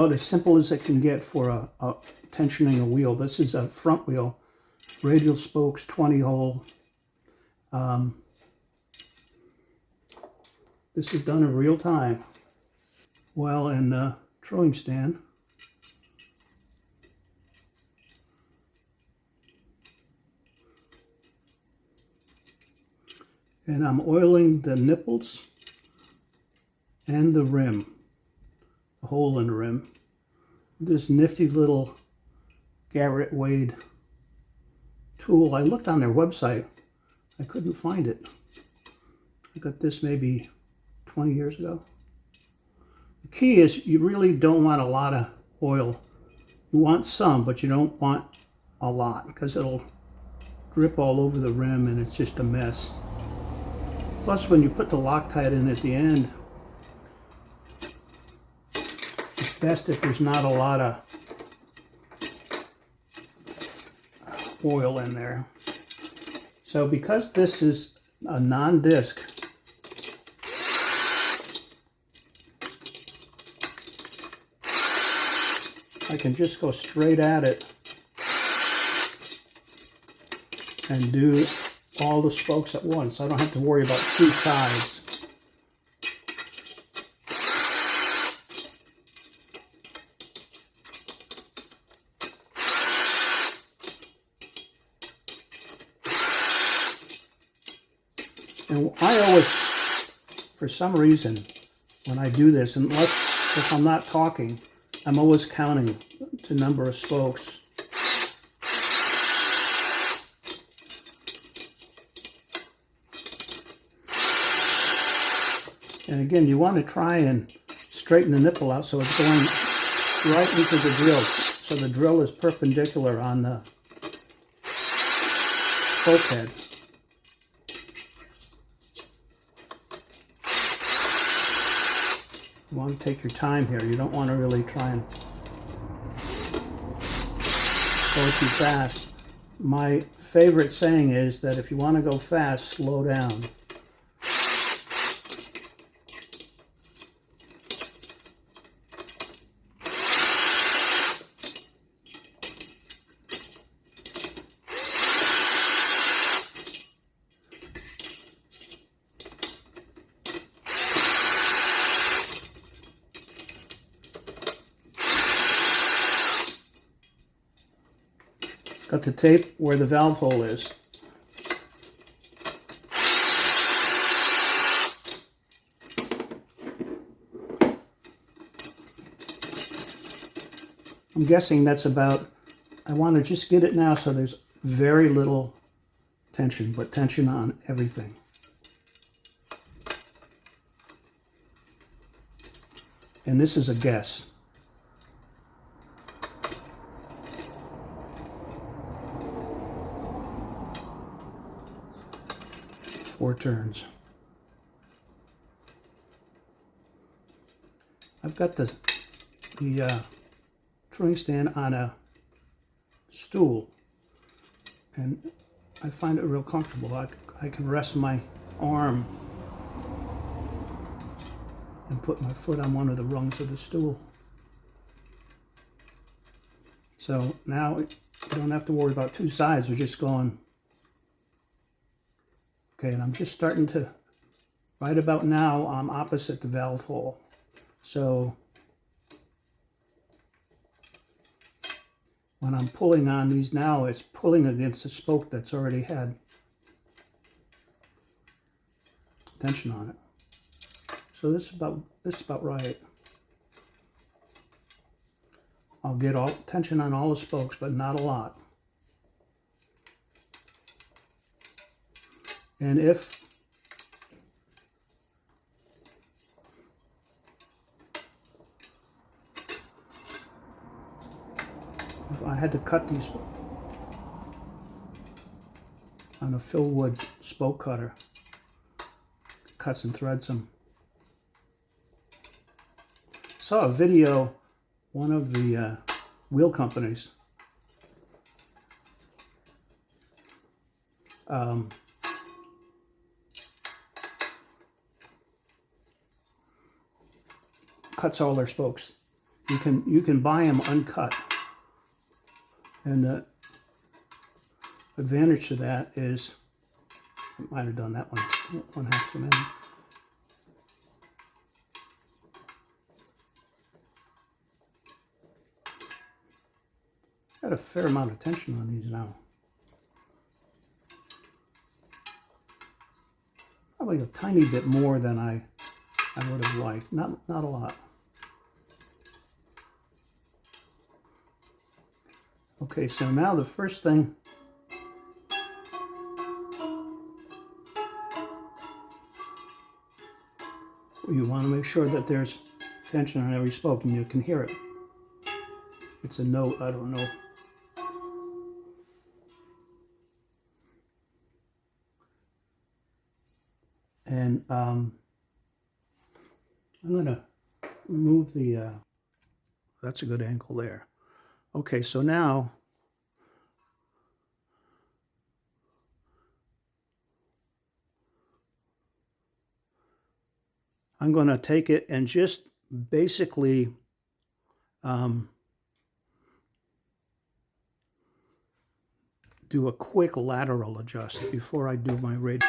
About as simple as it can get for a tensioning a wheel. This is a front wheel, radial spokes, 20 hole. This is done in real time. While in the throwing stand, and I'm oiling the nipples and the rim, the hole in the rim. This nifty little Garrett Wade tool. I looked on their website. I couldn't find it. I got this maybe 20 years ago. The key is you really don't want a lot of oil. You want some, but you don't want a lot because it'll drip all over the rim and it's just a mess. Plus, when you put the Loctite in at the end, it's best if there's not a lot of oil in there. So because this is a non-disc, I can just go straight at it and do all the spokes at once. I don't have to worry about two sides. And I always, for some reason, when I do this, unless if I'm not talking, I'm always counting the number of spokes. And again, you want to try and straighten the nipple out so it's going right into the drill. So the drill is perpendicular on the spoke head. You want to take your time here. You don't want to really try and go too fast. My favorite saying is that if you want to go fast, slow down. Got the tape where the valve hole is. I'm guessing that's about, I want to just get it now so there's very little tension, but tension on everything. And this is a guess. Four turns. I've got the throwing stand on a stool, and I find it real comfortable. I can rest my arm and put my foot on one of the rungs of the stool. So now you don't have to worry about two sides. We're just going. Okay, and I'm just starting to, right about now, I'm opposite the valve hole. So when I'm pulling on these now, it's pulling against the spoke that's already had tension on it. So this is about right. I'll get all tension on all the spokes, but not a lot. And if I had to cut these on a Philwood spoke cutter, cuts and threads them. Saw a video, one of the wheel companies cuts all their spokes You can buy them uncut, and the advantage to that is, I might have done that one half too many. Got a fair amount of tension on these now. Probably a tiny bit more than I would have liked. Not a lot. Okay, so now the first thing you want to make sure that there's tension on every spoke and you can hear it. It's a note, I don't know. And I'm going to remove the, that's a good angle there. Okay, so now I'm going to take it and just basically do a quick lateral adjust before I do my radio.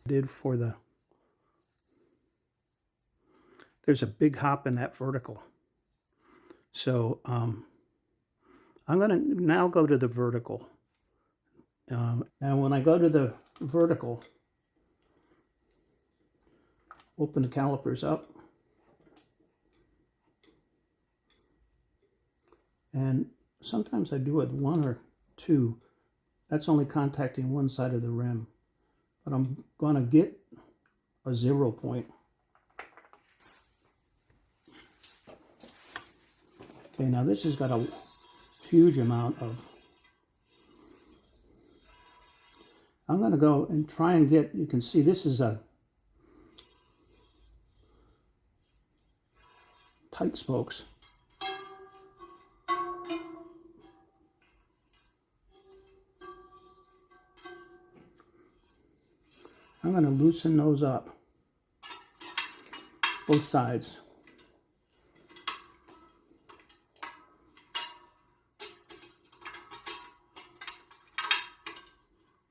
Did for the, there's a big hop in that vertical. So I'm going to now go to the vertical. And when I go to the vertical, open the calipers up. And sometimes I do it 1 or 2. That's only contacting one side of the rim. But I'm going to get a 0 point. Okay, now this has got a huge amount of... I'm going to go and try and get, you can see this is a tight spokes. I'm going to loosen those up, both sides.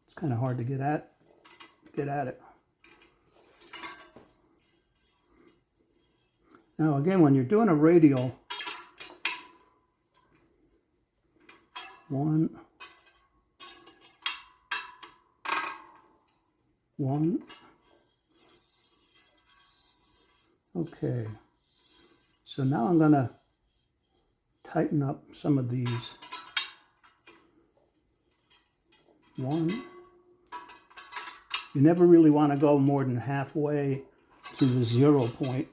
It's kind of hard to get at it. Now again, when you're doing a radial, 1, 1. Okay, so now I'm going to tighten up some of these. 1. You never really want to go more than halfway to the 0 point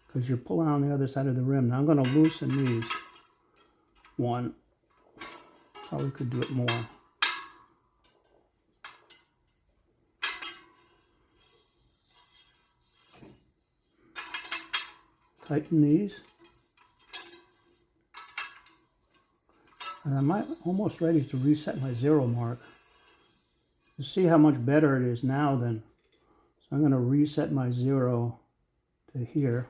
because you're pulling on the other side of the rim. Now I'm going to loosen these. 1. Probably could do it more. Tighten these. And I'm almost ready to reset my 0 mark. You see how much better it is now then. So I'm going to reset my 0 to here.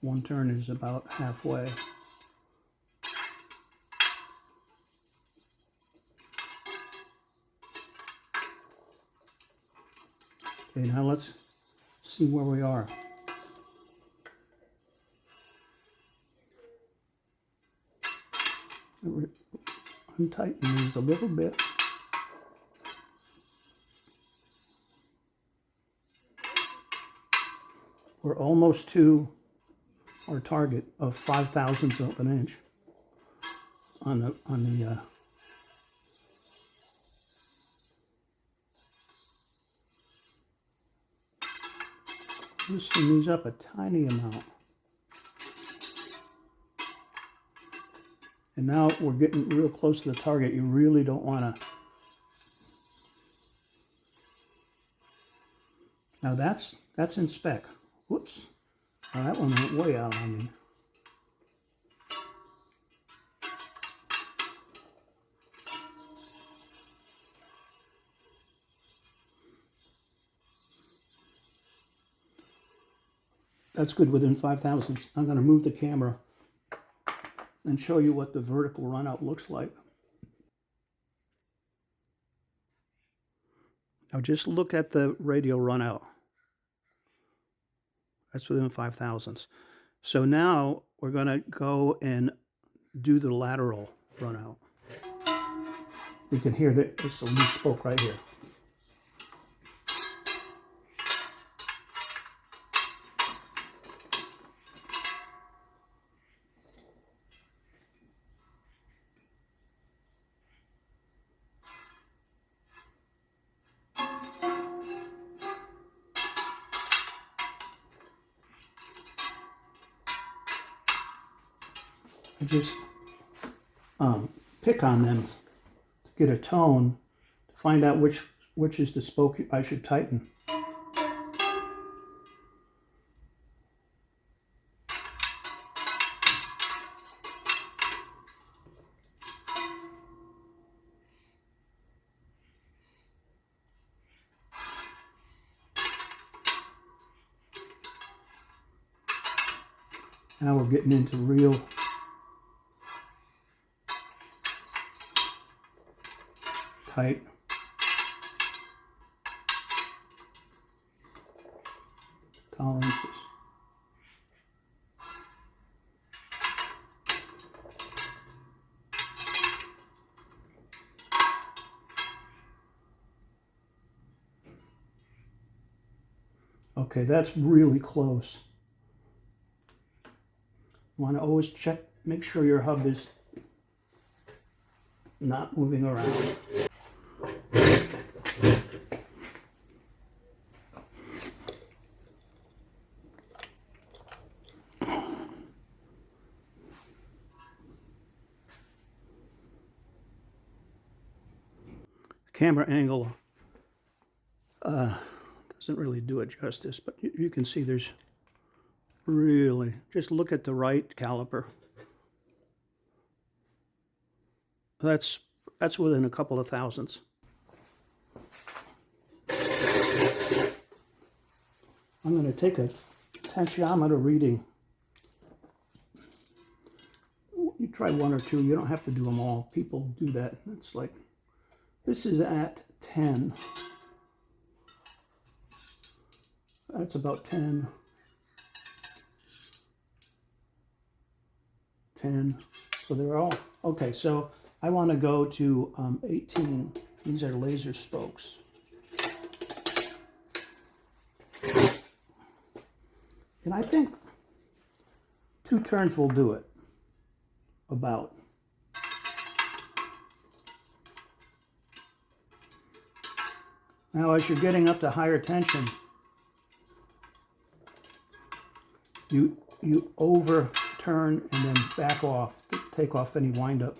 One turn is about halfway. Okay, now let's see where we are. Untighten these a little bit. We're almost to our target of 5/1000ths of an inch on the loosen these up a tiny amount. And now we're getting real close to the target. You really don't want to. Now that's in spec. Whoops. Now that one went way out on me. That's good within 5/1000ths. I'm going to move the camera and show you what the vertical runout looks like. Now just look at the radial runout. That's within 5/1000ths. So now we're going to go and do the lateral runout. You can hear that it's a loose spoke right here. I just pick on them to get a tone, to find out which is the spoke I should tighten. Now we're getting into real tight. Tolerances. Okay, that's really close. You want to always check, make sure your hub is not moving around. Camera angle doesn't really do it justice, but you can see there's really, just look at the right caliper. That's within a couple of thousandths. I'm going to take a tensiometer reading. You try one or two, you don't have to do them all. People do that. It's like, this is at 10. That's about 10. 10. So they're all, okay, so I want to go to 18. These are laser spokes. And I think 2 turns will do it, about. Now as you're getting up to higher tension, you overturn and then back off to take off any windup.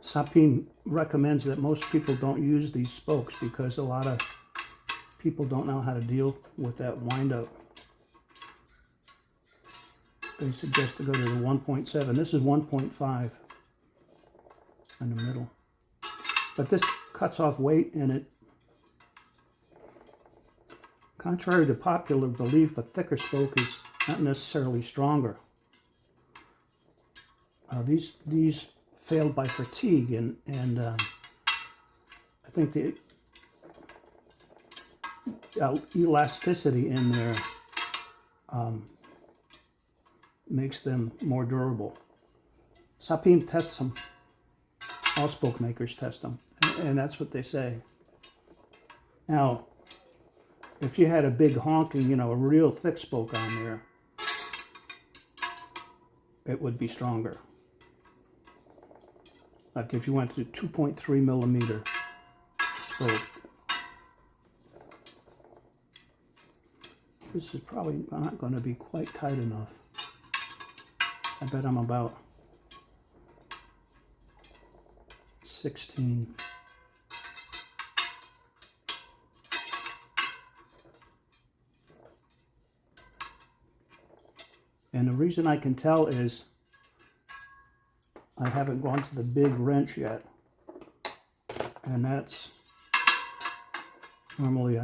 Sapim recommends that most people don't use these spokes because a lot of people don't know how to deal with that windup. They suggest to go to the 1.7. This is 1.5 in the middle. But this cuts off weight and it, contrary to popular belief, a thicker spoke is not necessarily stronger. These failed by fatigue and I think the elasticity in their makes them more durable. Sapim tests them. All spoke makers test them, and that's what they say. Now, if you had a big honking, a real thick spoke on there, it would be stronger. Like if you went to 2.3 millimeter spoke. This is probably not going to be quite tight enough. I bet I'm about 16. And the reason I can tell is I haven't gone to the big wrench yet. And that's normally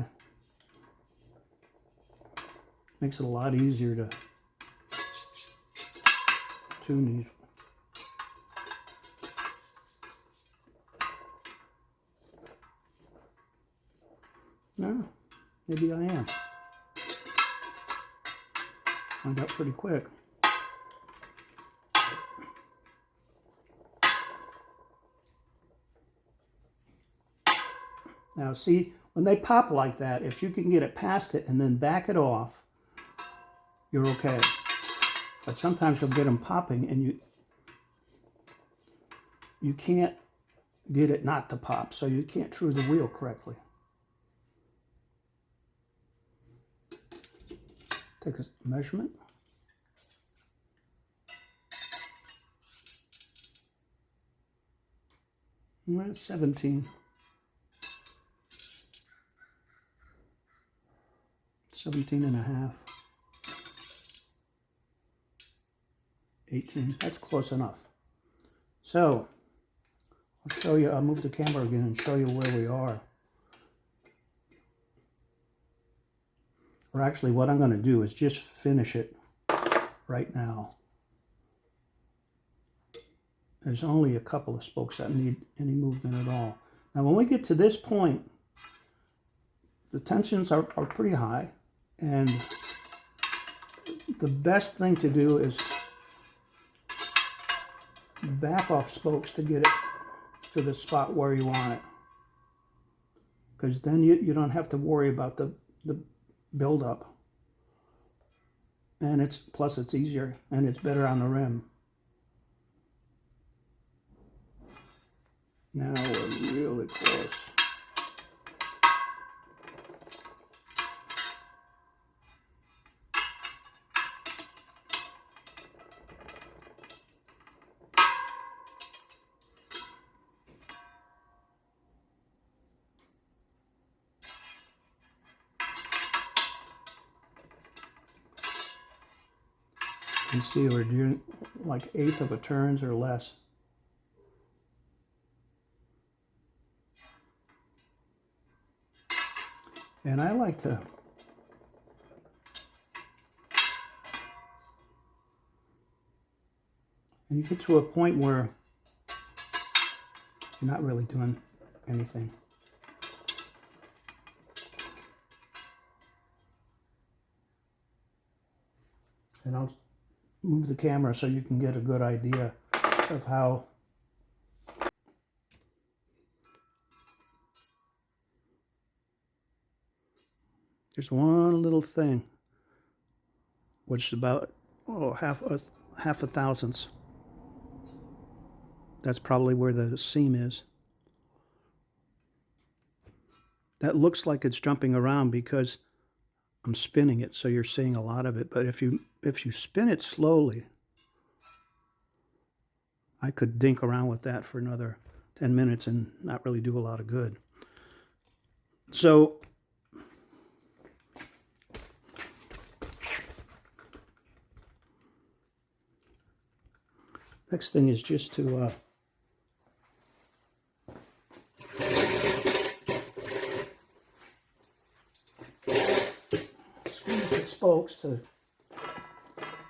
makes it a lot easier to tune these. No, maybe I am. Find out pretty quick. Now see, when they pop like that, if you can get it past it and then back it off, you're okay. But sometimes you'll get them popping and you can't get it not to pop, so you can't true the wheel correctly. Take a measurement. Well, 17. 17 and a half. 18. That's close enough. So, I'll show you, I'll move the camera again and show you where we are. Or actually, what I'm going to do is just finish it right now. There's only a couple of spokes that need any movement at all. Now, when we get to this point, the tensions are pretty high. And the best thing to do is back off spokes to get it to the spot where you want it. Because then you don't have to worry about the buildup. And plus it's easier and it's better on the rim. Now we're really close. You see we're doing like 1/8 of a turns or less. And I like to and you get to a point where you're not really doing anything. And I'll move the camera so you can get a good idea of how there's one little thing which is about half a thousandths. That's probably where the seam is. That looks like it's jumping around because I'm spinning it, so you're seeing a lot of it. But if you spin it slowly, I could dink around with that for another 10 minutes and not really do a lot of good. So next thing is just to squeeze the spokes to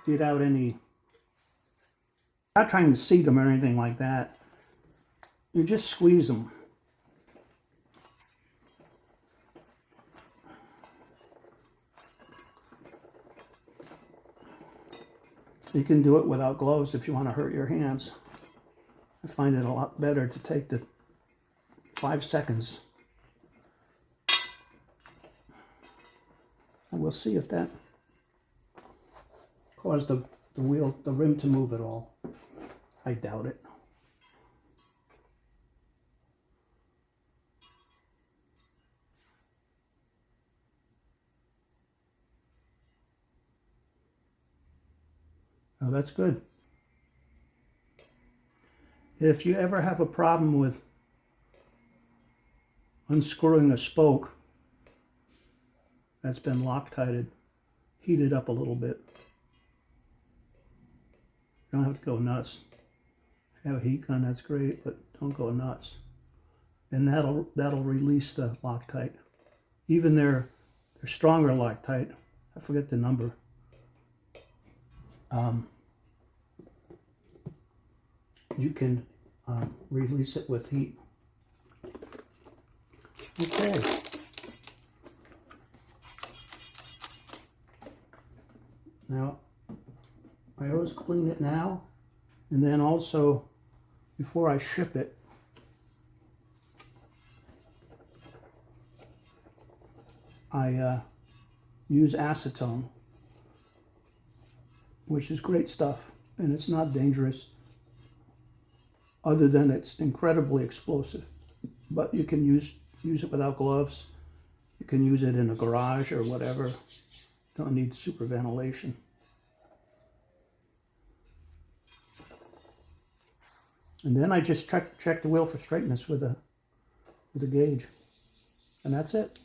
get out any. Not trying to seat them or anything like that. You just squeeze them. You can do it without gloves if you want to hurt your hands. I find it a lot better to take the 5 seconds. And we'll see if that caused the rim to move at all. I doubt it. Oh, that's good. If you ever have a problem with unscrewing a spoke that's been Loctited, heat it up a little bit. You don't have to go nuts. If you have a heat gun, that's great, but don't go nuts. And that'll release the Loctite. Even their stronger Loctite, I forget the number. You can release it with heat. Okay. Now, I always clean it now, and then also before I ship it, I use acetone, which is great stuff, and it's not dangerous other than it's incredibly explosive. But you can use it without gloves. You can use it in a garage or whatever. Don't need super ventilation. And then I just check the wheel for straightness with a gauge, and that's it.